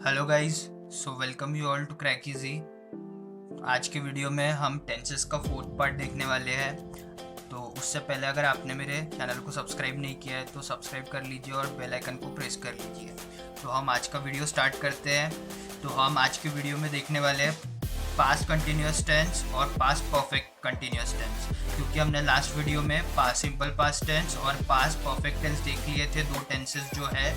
Hello guys, so welcome you all to Crack Easy. आज के video में हम टेंसेस का फोर्थ पार्ट देखने वाले हैं। तो उससे पहले अगर आपने मेरे चैनल को सब्सक्राइब नहीं किया है तो सब्सक्राइब कर लीजिए और बेल आइकन को प्रेस कर लीजिए। तो हम आज का वीडियो स्टार्ट करते हैं। तो हम आज के वीडियो में देखने वाले हैं पास्ट कंटिन्यूस टेंस और पास्ट परफेक्ट कंटिन्यूस टेंस, क्योंकि हमने लास्ट वीडियो में पास्ट सिंपल पास्ट टेंस और पास्ट परफेक्ट टेंस देख लिए थे। दो टेंसेस जो है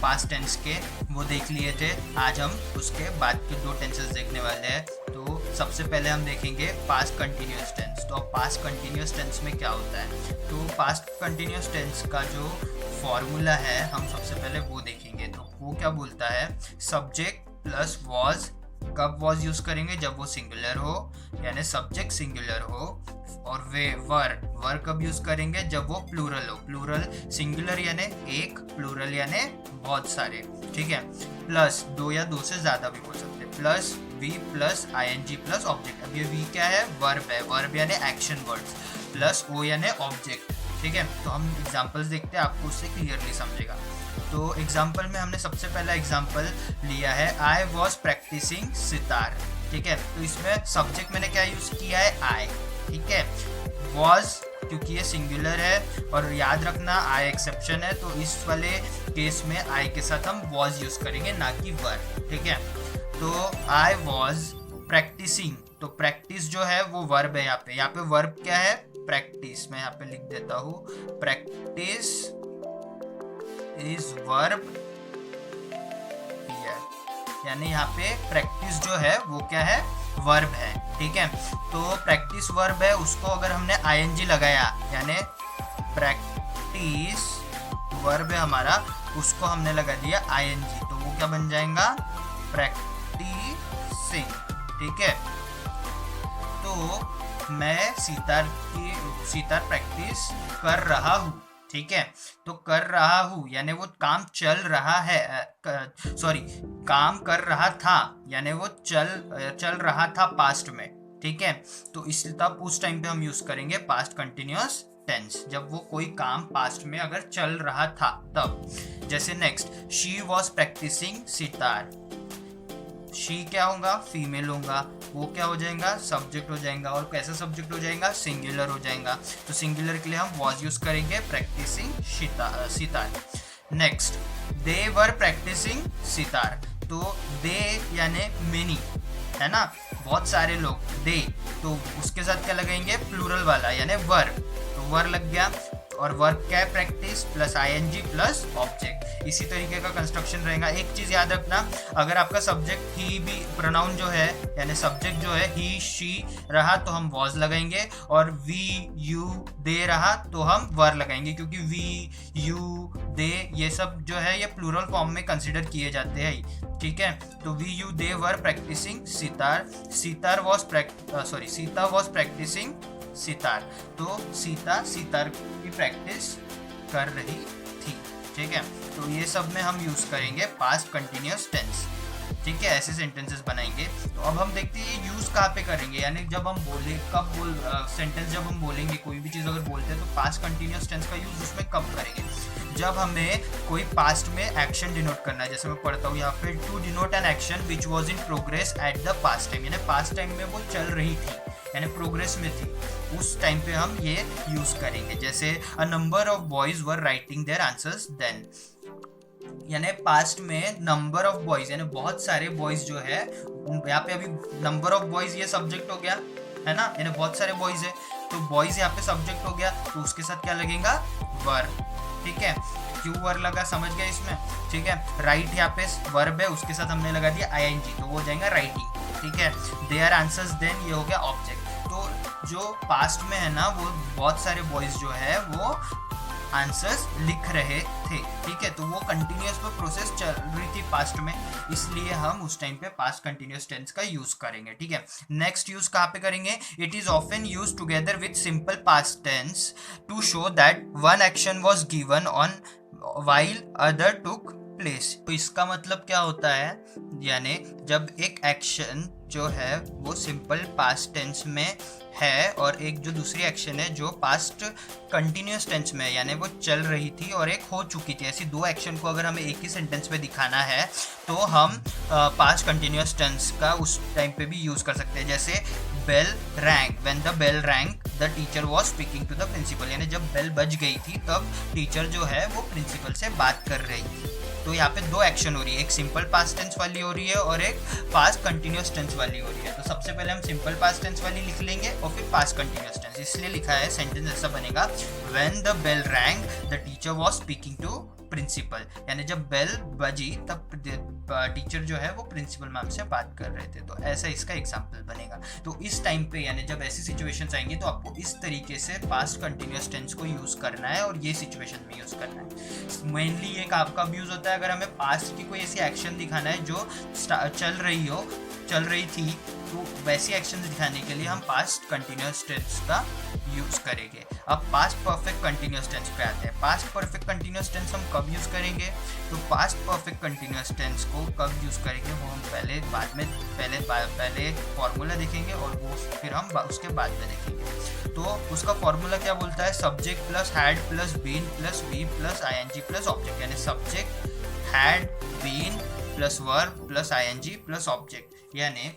पास्ट टेंस के वो देख लिए थे। आज हम उसके बाद के दो टेंसेस देखने वाले हैं। तो सबसे पहले हम देखेंगे पास्ट कंटिन्यूस टेंस। तो अब पास्ट कंटिन्यूस टेंस में क्या होता है, तो पास्ट कंटिन्यूस टेंस का जो फॉर्मूला है हम सबसे पहले वो देखेंगे। तो वो क्या बोलता है, सब्जेक्ट प्लस वॉज। कब वॉज यूज करेंगे, जब वो सिंगुलर हो, यानी सब्जेक्ट सिंगुलर हो। और वे वर कब यूज करेंगे, जब वो प्लूरल हो। प्लूरल सिंगुलर यानी एक, प्लूरल यानी बहुत सारे, ठीक है। प्लस दो या दो से ज्यादा भी बोल सकते हैं। Plus V plus ING plus object. अब ये वी क्या है, वर्ब है। वर्ब यानी एक्शन वर्ड्स, प्लस ओ यानी ऑब्जेक्ट, ठीक है। तो हम एग्जांपल्स देखते हैं, आपको उससे क्लियरली समझेगा। तो एग्जाम्पल में हमने सबसे पहला एग्जाम्पल लिया है, आई वॉज प्रैक्टिसिंग सितार, ठीक है। तो इसमें सब्जेक्ट मैंने क्या यूज किया है, आई, ठीक है। वॉज क्योंकि ये सिंगुलर है और याद रखना आई एक्सेप्शन है, तो इस वाले केस में आई के साथ हम वॉज यूज करेंगे, ना कि वर, ठीक है। तो आई वॉज प्रैक्टिसिंग, तो प्रैक्टिस जो है वो वर्ब है। यहाँ पे वर्ब क्या है, प्रैक्टिस। मैं यहाँ पे लिख देता हूँ, प्रैक्टिस इज वर्ब हियर, यानी यहाँ पे प्रैक्टिस जो है वो क्या है, वर्ब है, ठीक है। तो प्रैक्टिस वर्ब है, उसको अगर हमने आईएनजी लगाया, यानी प्रैक्टिस वर्ब है हमारा, उसको हमने लगा दिया आईएनजी, तो वो क्या बन जाएगा, प्रैक्टिसिंग, ठीक है। तो मैं सितार प्रैक्टिस कर रहा हूँ, ठीक है। तो कर रहा हूँ यानी वो काम चल रहा है, काम कर रहा था यानी वो चल रहा था पास्ट में, ठीक है। तो इस तब उस टाइम पे हम यूज करेंगे पास्ट कंटिन्यूअस टेंस, जब वो कोई काम पास्ट में अगर चल रहा था तब। जैसे next, she was practising sitar. She क्या होगा, फीमेल होगा, वो क्या हो जाएगा, सब्जेक्ट हो जाएगा। और कैसा सब्जेक्ट हो जाएगा, सिंगुलर हो जाएगा। तो सिंगुलर के लिए हम वॉज यूज करेंगे, practising sitar. Next, they were practising sitar. तो दे यानी मेनी, है ना, बहुत सारे लोग, दे। तो उसके साथ क्या लगाएंगे, प्लूरल वाला यानी वर, तो वर लग गया। और वर्ब क्या है, practice plus ING plus object. इसी तरीके का कंस्ट्रक्शन रहेगा। एक चीज याद रखना, अगर आपका सब्जेक्ट ही भी प्रोनाउन जो है यानी सब्जेक्ट जो है ही शी रहा तो हम वॉज लगाएंगे, और वी यू दे रहा तो हम वर लगाएंगे, क्योंकि वी यू दे ये सब जो है ये प्लूरल फॉर्म में कंसिडर किए जाते हैं, ठीक है। तो we you they were practising sitar. Sita was practising sitar. तो सीता सितार की प्रैक्टिस कर रही थी, ठीक है। तो ये सब में हम यूज करेंगे पास्ट कंटिन्यूअस टेंस, ठीक है। ऐसे सेंटेंसेस बनाएंगे। तो अब हम देखते हैं ये यूज कहाँ पे करेंगे, यानी जब हम बोले सेंटेंस जब हम बोलेंगे, कोई भी चीज़ अगर बोलते हैं तो पास्ट कंटिन्यूअस टेंस का यूज उसमें कब करेंगे, जब हमें कोई पास्ट में एक्शन डिनोट करना है। जैसे मैं पढ़ता हूँ यहाँ पे, to denote an action which was in progress at the past time, यानी पास्ट टाइम में वो चल रही थी यानी प्रोग्रेस में थी, उस टाइम पे हम ये यूज करेंगे। जैसे a number of boys were writing their answers then, यानी पास्ट में नंबर ऑफ बॉयज यानी बहुत सारे बॉयज जो है, यहाँ पे अभी नंबर ऑफ बॉयज ये सब्जेक्ट हो गया, है ना, यानी बहुत सारे बॉयज है, तो बॉयज यहाँ पे सब्जेक्ट हो गया, तो उसके साथ क्या लगेगा, वर, ठीक है। क्यों वर लगा, समझ गया इसमें, ठीक है। राइट यहाँ पे वर्ब है, उसके साथ हमने लगा दिया आईएनजी, तो वो हो जाएगा राइटिंग, ठीक है। देयर आंसर्स देन, ये हो गया ऑब्जेक्ट। तो जो पास्ट में है ना, वो बहुत सारे बॉयज जो है वो आंसर्स लिख रहे थे, ठीक है। तो वो कंटिन्यूअस में प्रोसेस चल रही थी पास्ट में, इसलिए हम उस टाइम पे पास्ट कंटिन्यूअस टेंस का यूज करेंगे, ठीक है। नेक्स्ट यूज कहाँ पे करेंगे, it is often use together with simple past tense to show that one action was given on while other took place. तो इसका मतलब क्या होता है, यानी जब एक एक्शन जो है वो सिंपल पास्ट टेंस में है, और एक जो दूसरी एक्शन है जो पास्ट कंटिन्यूस टेंस में है, यानी वो चल रही थी और एक हो चुकी थी। ऐसी दो एक्शन को अगर हमें एक ही सेंटेंस में दिखाना है तो हम पास्ट कंटिन्यूस टेंस का उस टाइम पे भी यूज़ कर सकते हैं। जैसे bell rang, when the bell rang the teacher was speaking to the principal, यानी जब बेल बज गई थी तब टीचर जो है वो प्रिंसिपल से बात कर रही थी। तो यहाँ पे दो एक्शन हो रही है, एक सिंपल पास्ट टेंस वाली हो रही है और एक पास्ट कंटिन्यूस टेंस वाली हो रही है। तो सबसे पहले हम सिंपल पास्ट टेंस वाली लिख लेंगे और फिर पास्ट कंटिन्यूस टेंस। इसलिए लिखा है, सेंटेंस ऐसा बनेगा, when the bell rang the teacher was speaking to principal, यानी जब बेल बजी तब टीचर जो है वो प्रिंसिपल मैम से बात कर रहे थे। तो ऐसा इसका एग्जाम्पल बनेगा। तो इस टाइम पे यानी जब ऐसी सिचुएशंस आएंगी तो आपको इस तरीके से पास्ट कंटिन्यूस टेंस को यूज़ करना है और ये सिचुएशन में यूज़ करना है। मेनली एक आपका यूज़ होता है अगर हमें पास्ट की कोई ऐसी एक्शन दिखाना है जो चल रही थी, तो वैसी एक्शन दिखाने के लिए हम पास्ट कंटिन्यूस टेंस का यूज़ करेंगे। अब पास्ट परफेक्ट कंटिन्यूस टेंस पे आते हैं। पास्ट परफेक्ट कंटिन्यूस टेंस हम कब यूज़ करेंगे? तो पास्ट परफेक्ट कंटिन्यूस टेंस को कब यूज़ करेंगे वो हम पहले फॉर्मूला देखेंगे और वो फिर हम उसके बाद में देखेंगे। तो उसका फॉर्मूला क्या बोलता है? Subject plus had plus been plus V plus ING plus object, यानी subject had been plus verb plus ING plus object, यानी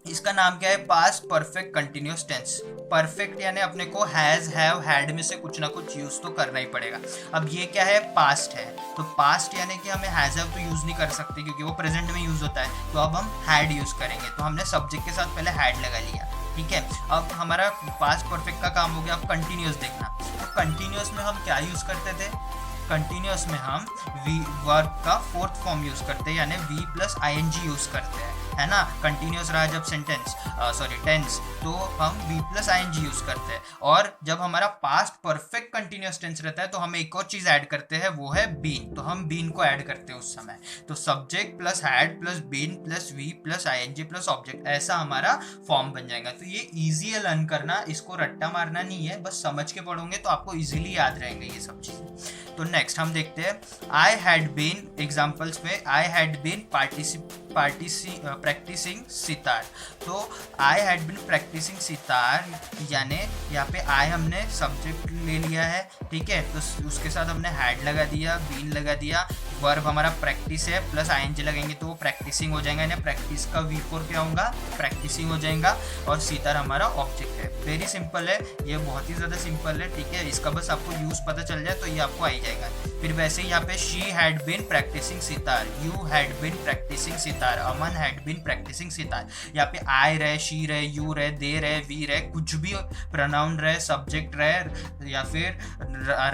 इसका नाम क्या है? Past perfect continuous tense. Perfect यानी अपने को हैज, हैव, हैड में से कुछ ना कुछ यूज तो करना ही पड़ेगा। अब ये क्या है? पास्ट है। तो पास्ट यानी कि हमें हैज, हैव तो यूज नहीं कर सकते क्योंकि वो प्रेजेंट में यूज होता है, तो अब हम हैड यूज करेंगे। तो हमने सब्जेक्ट के साथ पहले हैड लगा लिया, ठीक है। अब हमारा पास्ट परफेक्ट का काम हो गया। अब कंटिन्यूस देखना, तो कंटिन्यूस में हम क्या यूज करते थे? कंटिन्यूस में हम वी वर्ब का फोर्थ फॉर्म यूज करते हैं, यानी वी प्लस आईएनजी यूज करते हैं, है ना। कंटिन्यूस रहा जब टेंस, तो हम वी प्लस आईएनजी यूज करते हैं। और जब हमारा पास्ट परफेक्ट कंटिन्यूस टेंस रहता है तो हम एक और चीज ऐड करते हैं, वो है बीन। तो हम बीन को ऐड करते हैं उस समय। तो subject plus had plus been plus V plus ING plus object, ऐसा हमारा फॉर्म बन जाएगा। तो ये ईजी है लर्न करना, इसको रट्टा मारना नहीं है, बस समझ के पढ़ोगे तो आपको इजीली याद रहेंगे ये सब चीजें। तो नेक्स्ट हम देखते हैं, आई हैड बीन, एग्जाम्पल्स में I had been practising sitar. तो I had been practising sitar, यानी यहाँ पे आई हमने सब्जेक्ट ले लिया है, ठीक है। तो उसके साथ हमने हैड लगा दिया, बीन लगा दिया, वर्ब हमारा प्रैक्टिस है, प्लस आईएनजी लगेंगे तो वो प्रैक्टिसिंग हो जाएगा, यानी प्रैक्टिस का V4 क्या होगा? प्रैक्टिसिंग हो जाएगा। और सितार हमारा ऑब्जेक्ट है। वेरी सिंपल है, ये बहुत ही ज़्यादा सिंपल है, ठीक है। इसका बस आपको यूज़ पता चल जाए तो ये आपको आई जाएगा। फिर वैसे ही यहाँ पे she had been practising sitar, you had been practising sitar, Aman had been practising sitar. यहाँ पे आई रहे, शी रहे, यू रहे, दे रहे, वी रहे, कुछ भी प्रोनाउन रहे, सब्जेक्ट रहे या फिर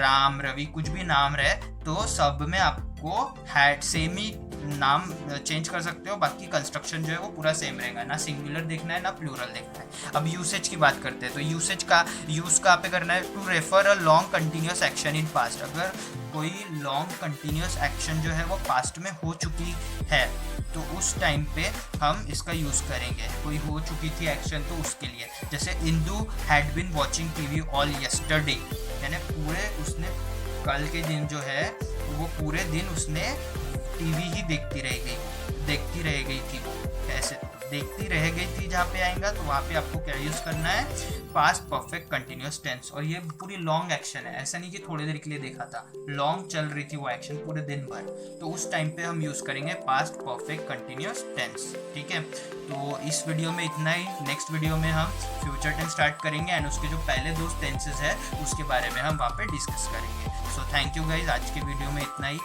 राम, रवि, कुछ भी नाम रहे, तो सब में आपको हैड सेम ही नाम चेंज कर सकते हो। बाकी कंस्ट्रक्शन जो है वो पूरा सेम रहेगा, ना सिंगुलर देखना है ना प्लूरल देखना है। अब यूसेज की बात करते हैं, तो यूसेज का यूज़ कहाँ पे करना है? To refer a long continuous action in past. अगर कोई लॉन्ग कंटिन्यूस एक्शन जो है वो पास्ट में हो चुकी है तो उस टाइम पे हम इसका यूज़ करेंगे। कोई हो चुकी थी एक्शन तो उसके लिए, जैसे Indu had been watching TV all yesterday, यानी पूरे उसने कल के दिन जो है वो पूरे दिन उसने टीवी ही देखती रह गई थी। वो कैसे देखती रह गई थी, जहाँ पे आएगा तो वहाँ पे आपको क्या यूज़ करना है? Past perfect continuous tense. और ये पूरी लॉन्ग एक्शन है, ऐसा नहीं कि थोड़ी देर के लिए देखा था, लॉन्ग चल रही थी वो एक्शन पूरे दिन भर, तो उस टाइम पे हम यूज़ करेंगे पास्ट परफेक्ट कंटिन्यूस टेंस, ठीक है। तो इस वीडियो में इतना ही। नेक्स्ट वीडियो में हम फ्यूचर टेंस स्टार्ट करेंगे एंड उसके जो पहले दो टेंसेस है उसके बारे में हम वहाँ पे डिस्कस करेंगे। सो थैंक यू गाइज, आज के वीडियो में इतना ही।